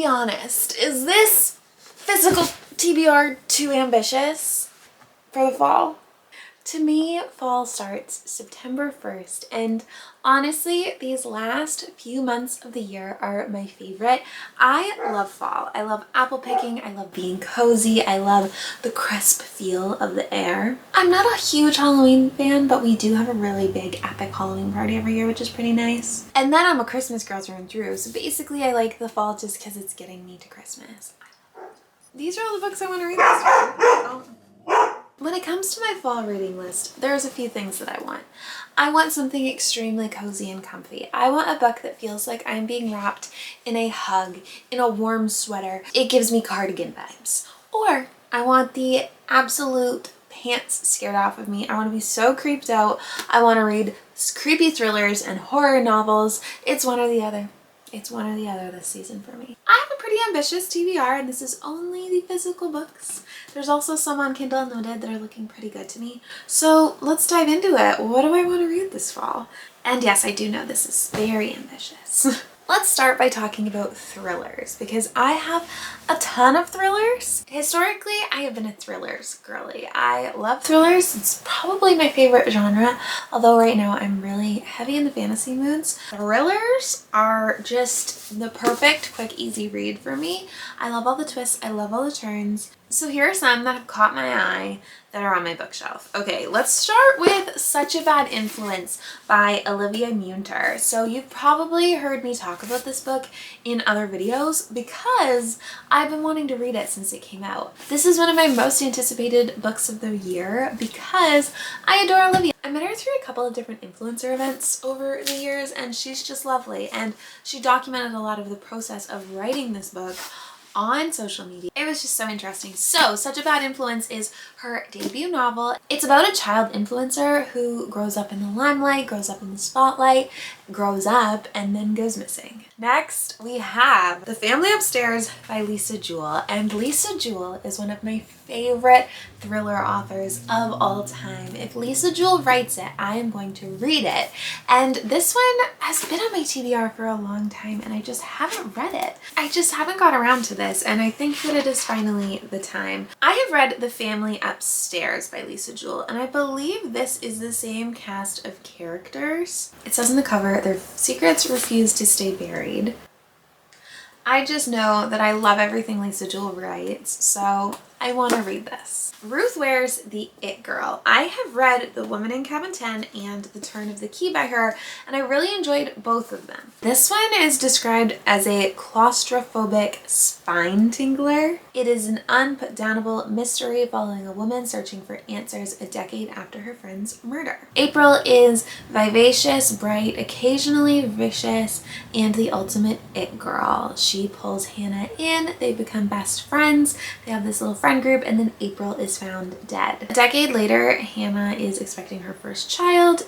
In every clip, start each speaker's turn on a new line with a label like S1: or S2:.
S1: be honest, is this physical TBR too ambitious for the fall? To me, fall starts September 1st, and honestly, these last few months of the year are my favorite. I love fall. I love apple picking. I love being cozy. I love the crisp feel of the air. I'm not a huge Halloween fan, but we do have a really big epic Halloween party every year, which is pretty nice. And then I'm a Christmas girl through and through, so basically I like the fall just because it's getting me to Christmas. These are all the books I want to read this year. Oh. When it comes to my fall reading list, there's a few things that I want. I want something extremely cozy and comfy. I want a book that feels like I'm being wrapped in a hug, in a warm sweater. It gives me cardigan vibes. Or I want the absolute pants scared off of me. I want to be so creeped out. I want to read creepy thrillers and horror novels. It's one or the other. It's one or the other this season for me. I have a pretty ambitious TBR, and this is only the physical books. There's also some on Kindle Unlimited that are looking pretty good to me. So let's dive into it. What do I want to read this fall? And yes, I do know this is very ambitious. Let's start by talking about thrillers, because I have a ton of thrillers. Historically, I have been a thrillers girly. I love thrillers. It's probably my favorite genre, although right now I'm really heavy in the fantasy moods. Thrillers are just the perfect, quick, easy read for me. I love all the twists. I love all the turns. So here are some that have caught my eye that are on my bookshelf. Okay, let's start with Such a Bad Influence by Olivia Munter. So you've probably heard me talk about this book in other videos because I've been wanting to read it since it came out. This is one of my most anticipated books of the year because I adore Olivia. I met her through a couple of different influencer events over the years, and she's just lovely. And she documented a lot of the process of writing this book on social media. It was just so interesting. So Such a Bad Influence is her debut novel. It's about a child influencer who grows up in the limelight, grows up in the spotlight, grows up, and then goes missing. Next, we have The Family Upstairs by Lisa Jewell. And Lisa Jewell is one of my favorite thriller authors of all time. If Lisa Jewell writes it, I am going to read it. And this one has been on my TBR for a long time, and I just haven't read it. I just haven't got around to this, and I think that it is finally the time. I have read The Family Upstairs by Lisa Jewell, and I believe this is the same cast of characters. It says on the cover, their secrets refuse to stay buried. I just know that I love everything Lisa Jewell writes, so I want to read this. Ruth Ware's The It Girl. I have read The Woman in Cabin 10 and The Turn of the Key by her, and I really enjoyed both of them. This one is described as a claustrophobic spine tingler. It is an unputdownable mystery following a woman searching for answers a decade after her friend's murder. April is vivacious, bright, occasionally vicious, and the ultimate it girl. She pulls Hannah in, they become best friends, they have this little friend group, and then April is found dead. A decade later, Hannah is expecting her first child,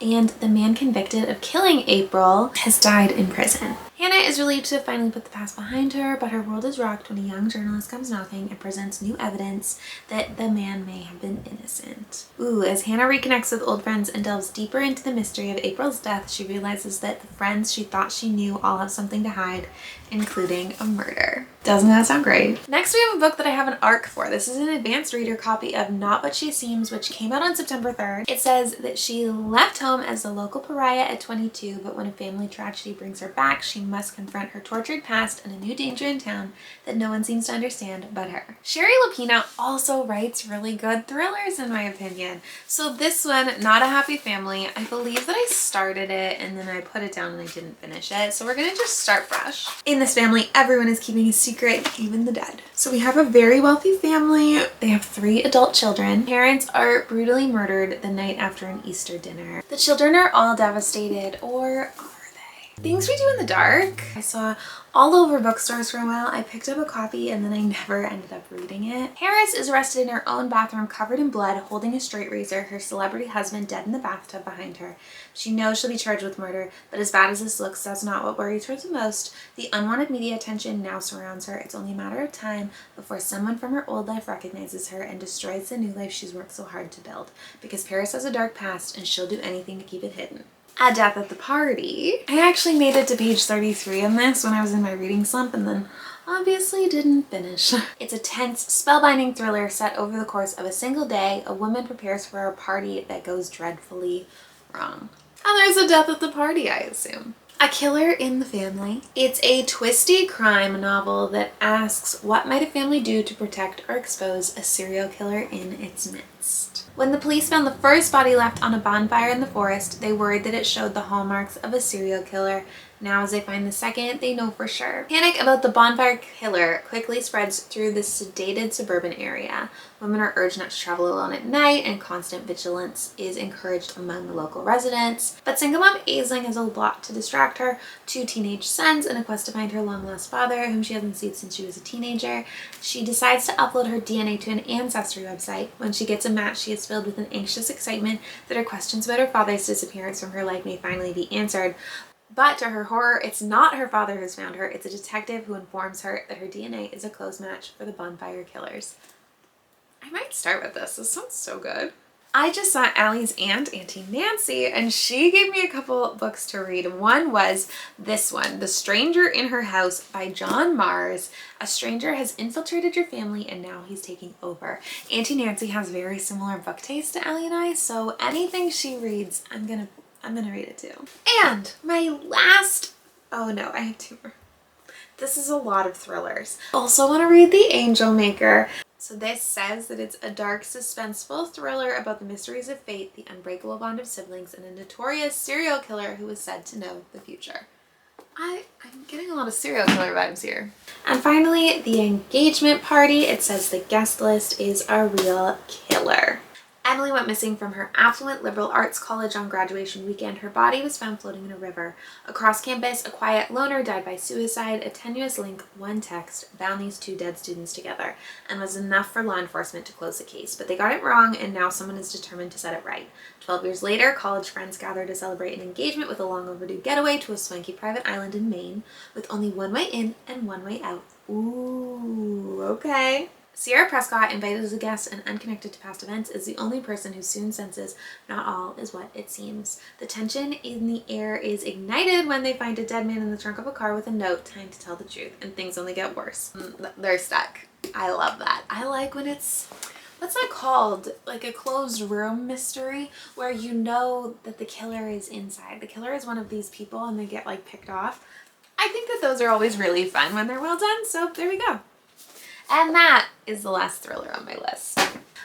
S1: and the man convicted of killing April has died in prison. Hannah is relieved to finally put the past behind her, but her world is rocked when a young journalist comes knocking and presents new evidence that the man may have been innocent. As Hannah reconnects with old friends and delves deeper into the mystery of April's death, she realizes that the friends she thought she knew all have something to hide, including a murder. Doesn't that sound great? Next, we have a book that I have an arc for. This is an advanced reader copy of Not What She Seems, which came out on September 3rd. It says that she left home as the local pariah at 22, but when a family tragedy brings her back, she must confront her tortured past and a new danger in town that no one seems to understand but her. Sherry Lapina also writes really good thrillers, in my opinion. So this one, Not a Happy Family, I believe that I started it and then I put it down and I didn't finish it. So we're gonna just start fresh. In this family, everyone is keeping a secret, even the dead. So we have a very wealthy family. They have 3 adult children. Parents are brutally murdered the night after an Easter dinner. The children are all devastated, or Things We Do in the Dark. I saw all over bookstores for a while. I picked up a copy and then I never ended up reading it. Harris is arrested in her own bathroom covered in blood, holding a straight razor, her celebrity husband dead in the bathtub behind her. She knows she'll be charged with murder, but as bad as this looks, that's not what worries her the most. The unwanted media attention now surrounds her. It's only a matter of time before someone from her old life recognizes her and destroys the new life she's worked so hard to build. Because Paris has a dark past and she'll do anything to keep it hidden. A Death at the Party. I actually made it to page 33 in this when I was in my reading slump, and then obviously didn't finish. It's a tense, spellbinding thriller set over the course of a single day. A woman prepares for a party that goes dreadfully wrong. And there's a death at the party, I assume. A Killer in the Family. It's a twisty crime novel that asks, what might a family do to protect or expose a serial killer in its midst? When the police found the first body left on a bonfire in the forest, they worried that it showed the hallmarks of a serial killer. Now as they find the second, they know for sure. Panic about the bonfire killer quickly spreads through the sedated suburban area. Women are urged not to travel alone at night, and constant vigilance is encouraged among the local residents. But single mom Aisling has a lot to distract her: 2 teenage sons and a quest to find her long-lost father, whom she hasn't seen since she was a teenager. She decides to upload her DNA to an ancestry website. When she gets a match, she is filled with an anxious excitement that her questions about her father's disappearance from her life may finally be answered. But to her horror, it's not her father who's found her. It's a detective who informs her that her DNA is a close match for the bonfire killers. I might start with this. This sounds so good. I just saw Allie's aunt, Auntie Nancy, and she gave me a couple books to read. One was this one, The Stranger in Her House by John Mars. A stranger has infiltrated your family and now he's taking over. Auntie Nancy has very similar book taste to Allie and I, so anything she reads, I'm gonna read it too. And my last, oh no, I have 2 more. This is a lot of thrillers. Also want to read The Angel Maker. So this says that it's a dark, suspenseful thriller about the mysteries of fate, the unbreakable bond of siblings, and a notorious serial killer who is said to know the future. I'm getting a lot of serial killer vibes here. And finally, The Engagement Party. It says the guest list is a real killer. Emily went missing from her affluent liberal arts college on graduation weekend. Her body was found floating in a river. Across campus, a quiet loner died by suicide. A tenuous link, one text, bound these 2 dead students together and was enough for law enforcement to close the case. But they got it wrong, and now someone is determined to set it right. 12 years later, college friends gather to celebrate an engagement with a long overdue getaway to a swanky private island in Maine with only one way in and one way out. Ooh, okay. Sierra Prescott, invited as a guest and unconnected to past events, is the only person who soon senses not all is what it seems. The tension in the air is ignited when they find a dead man in the trunk of a car with a note, time to tell the truth, and things only get worse. They're stuck. I love that. I like when it's, what's that called? Like a closed room mystery where you know that the killer is inside. The killer is one of these people and they get like picked off. I think that those are always really fun when they're well done, so there we go. And that is the last thriller on my list.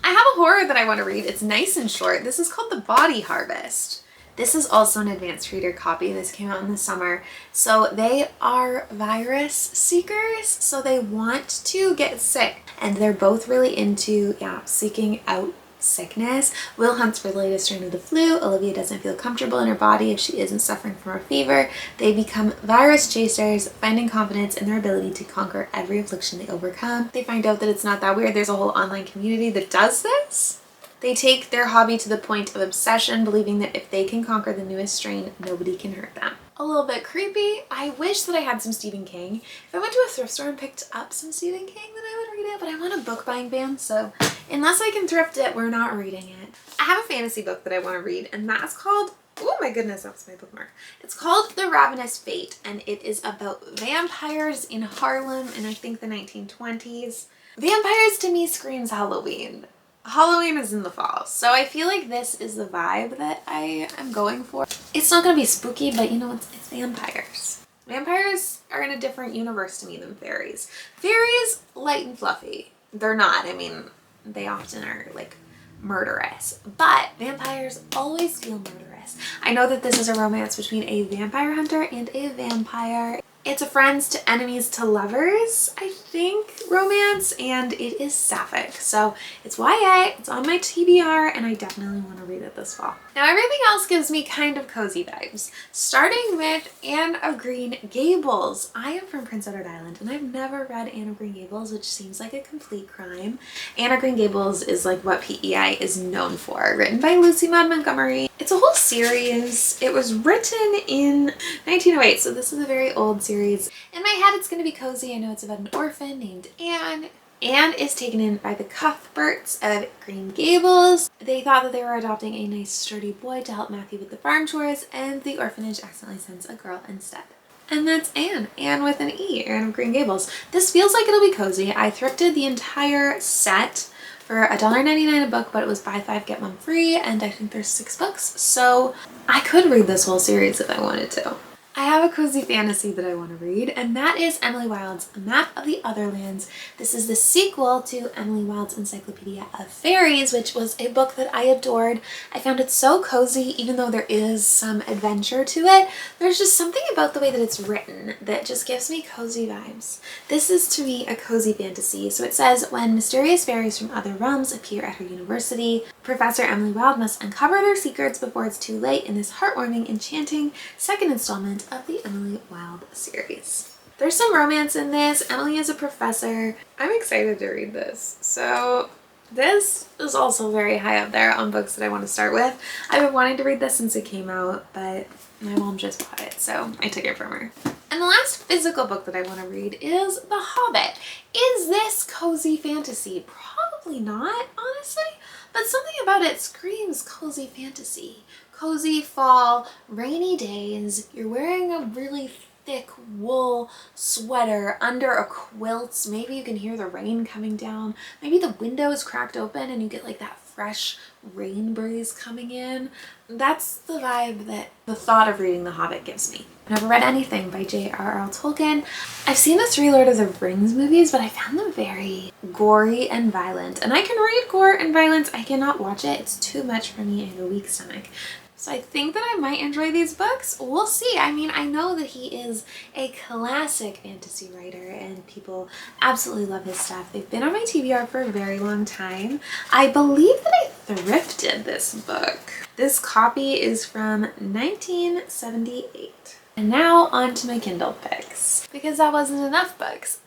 S1: I have a horror that I want to read. It's nice and short. This is called The Body Harvest. This is also an advanced reader copy. This came out in the summer. So they are virus seekers. So they want to get sick. And they're both really into, seeking out sickness. Will hunts for the latest strain of the flu. Olivia doesn't feel comfortable in her body if she isn't suffering from a fever. They become virus chasers, finding confidence in their ability to conquer every affliction they overcome. They find out that it's not that weird. There's a whole online community that does this. They take their hobby to the point of obsession, believing that if they can conquer the newest strain, nobody can hurt them. A little bit creepy. I wish that I had some Stephen King. If I went to a thrift store and picked up some Stephen King, then I would read it, but I'm on a book buying ban, so unless I can thrift it, we're not reading it. I have a fantasy book that I want to read, and that's called, oh my goodness, that's my bookmark. It's called The Ravenous Fate, and it is about vampires in Harlem in, I think, the 1920s. Vampires to me screams Halloween. Halloween is in the fall, so I feel like this is the vibe that I am going for. It's not going to be spooky, but you know, it's vampires. Vampires are in a different universe to me than fairies. Fairies, light and fluffy. They're not. I mean, they often are like murderous, but vampires always feel murderous. I know that this is a romance between a vampire hunter and a vampire. It's a friends to enemies to lovers, I think, romance, and it is sapphic. So it's YA, it's on my TBR, and I definitely want to read it this fall. Now everything else gives me kind of cozy vibes, starting with Anne of Green Gables. I am from Prince Edward Island, and I've never read Anne of Green Gables, which seems like a complete crime. Anne of Green Gables is like what PEI is known for, written by Lucy Maud Montgomery. It's a whole series. It was written in 1908, so this is a very old series. In my head, it's going to be cozy. I know it's about an orphan named Anne. Anne is taken in by the Cuthberts of Green Gables. They thought that they were adopting a nice sturdy boy to help Matthew with the farm chores, and the orphanage accidentally sends a girl instead. And that's Anne. Anne with an E. Anne of Green Gables. This feels like it'll be cozy. I thrifted the entire set for $1.99 a book, but it was buy 5 get 1 free, and I think there's 6 books, so I could read this whole series if I wanted to. I have a cozy fantasy that I want to read, and that is Emily Wilde's Map of the Otherlands. This is the sequel to Emily Wilde's Encyclopedia of Fairies, which was a book that I adored. I found it so cozy, even though there is some adventure to it. There's just something about the way that it's written that just gives me cozy vibes. This is, to me, a cozy fantasy. So it says, when mysterious fairies from other realms appear at her university, Professor Emily Wilde must uncover their secrets before it's too late in this heartwarming, enchanting second installment of the Emily Wilde series. There's some romance in this. Emily is a professor. I'm excited to read this. So this is also very high up there on books that I want to start with. I've been wanting to read this since it came out, but my mom just bought it, so I took it from her. And the last physical book that I want to read is The Hobbit. Is this cozy fantasy? Probably not, honestly, but something about it screams cozy fantasy. Cozy fall, rainy days, you're wearing a really thick wool sweater under a quilt. Maybe you can hear the rain coming down. Maybe the window is cracked open and you get like that fresh rain breeze coming in. That's the vibe that the thought of reading The Hobbit gives me. I've never read anything by J.R.R. Tolkien. I've seen the 3 Lord of the Rings movies, but I found them very gory and violent. And I can read gore and violence. I cannot watch it. It's too much for me. I have a weak stomach. So I think that I might enjoy these books. We'll see. I mean, I know that he is a classic fantasy writer and people absolutely love his stuff. They've been on my TBR for a very long time. I believe that I thrifted this book. This copy is from 1978. And now on to my Kindle picks, because that wasn't enough books.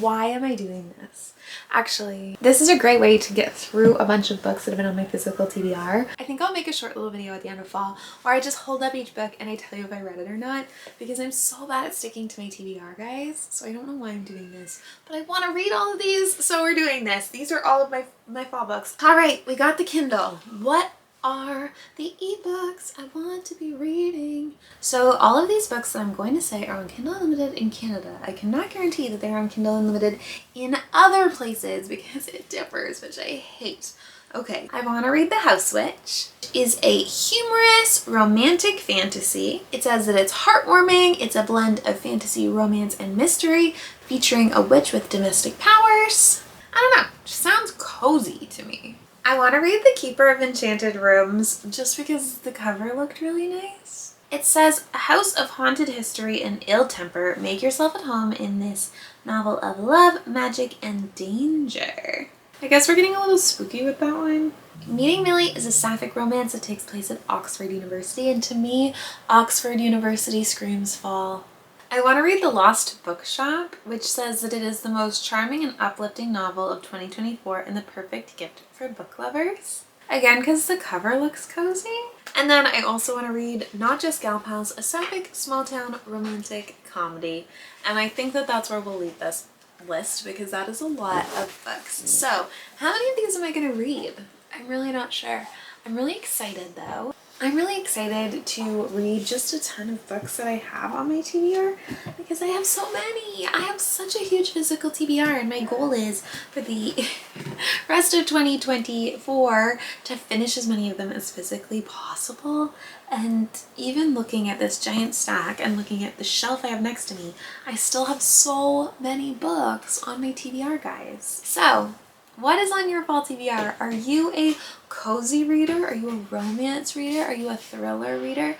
S1: Why am I doing this? Actually, this is a great way to get through a bunch of books that have been on my physical TBR. I think I'll make a short little video at the end of fall where I just hold up each book and I tell you if I read it or not, because I'm so bad at sticking to my TBR, guys. So I don't know why I'm doing this, but I want to read all of these, so we're doing this. These are all of my fall books. All right, we got the Kindle. What are the ebooks I want to be reading? So all of these books that I'm going to say are on Kindle Unlimited in Canada. I cannot guarantee that they're on Kindle Unlimited in other places because it differs, which I hate. Okay, I want to read The House Witch. It is a humorous romantic fantasy. It says that it's heartwarming. It's a blend of fantasy, romance, and mystery featuring a witch with domestic powers. I don't know, it just sounds cozy to me. I want to read The Keeper of Enchanted Rooms just because the cover looked really nice. It says, a house of haunted history and ill temper. Make yourself at home in this novel of love, magic, and danger. I guess we're getting a little spooky with that one. Meeting Millie is a sapphic romance that takes place at Oxford University, and to me, Oxford University screams fall. I want to read The Lost Bookshop, which says that it is the most charming and uplifting novel of 2024 and the perfect gift for book lovers. Again, because the cover looks cozy. And then I also want to read Not Just Gal Pals, a sapphic small-town romantic comedy. And I think that that's where we'll leave this list because that is a lot of books. So how many of these am I going to read? I'm really not sure. I'm really excited though. I'm really excited to read just a ton of books that I have on my TBR because I have so many. I have such a huge physical TBR and my goal is for the rest of 2024 to finish as many of them as physically possible. And even looking at this giant stack and looking at the shelf I have next to me, I still have so many books on my TBR, guys. So what is on your fall TBR? Are you a cozy reader? Are you a romance reader? Are you a thriller reader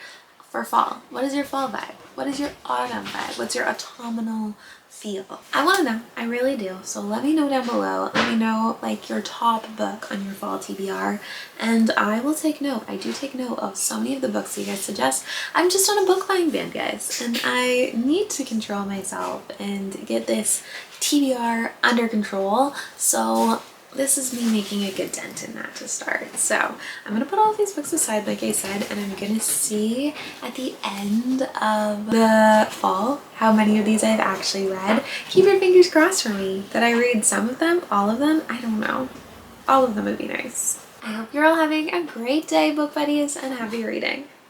S1: for fall? What is your fall vibe? What is your autumn vibe? What's your autumnal feel? I want to know. I really do. So let me know down below. Let me know like your top book on your fall TBR and I will take note. I do take note of so many of the books that you guys suggest. I'm just on a book buying ban, guys, and I need to control myself and get this TBR under control. So this is me making a good dent in that to start. So I'm gonna put all of these books aside like I said, and I'm gonna see at the end of the fall how many of these I've actually read. Keep your fingers crossed for me that I read some of them, all of them, I don't know. All of them would be nice. I hope you're all having a great day, book buddies, and happy reading.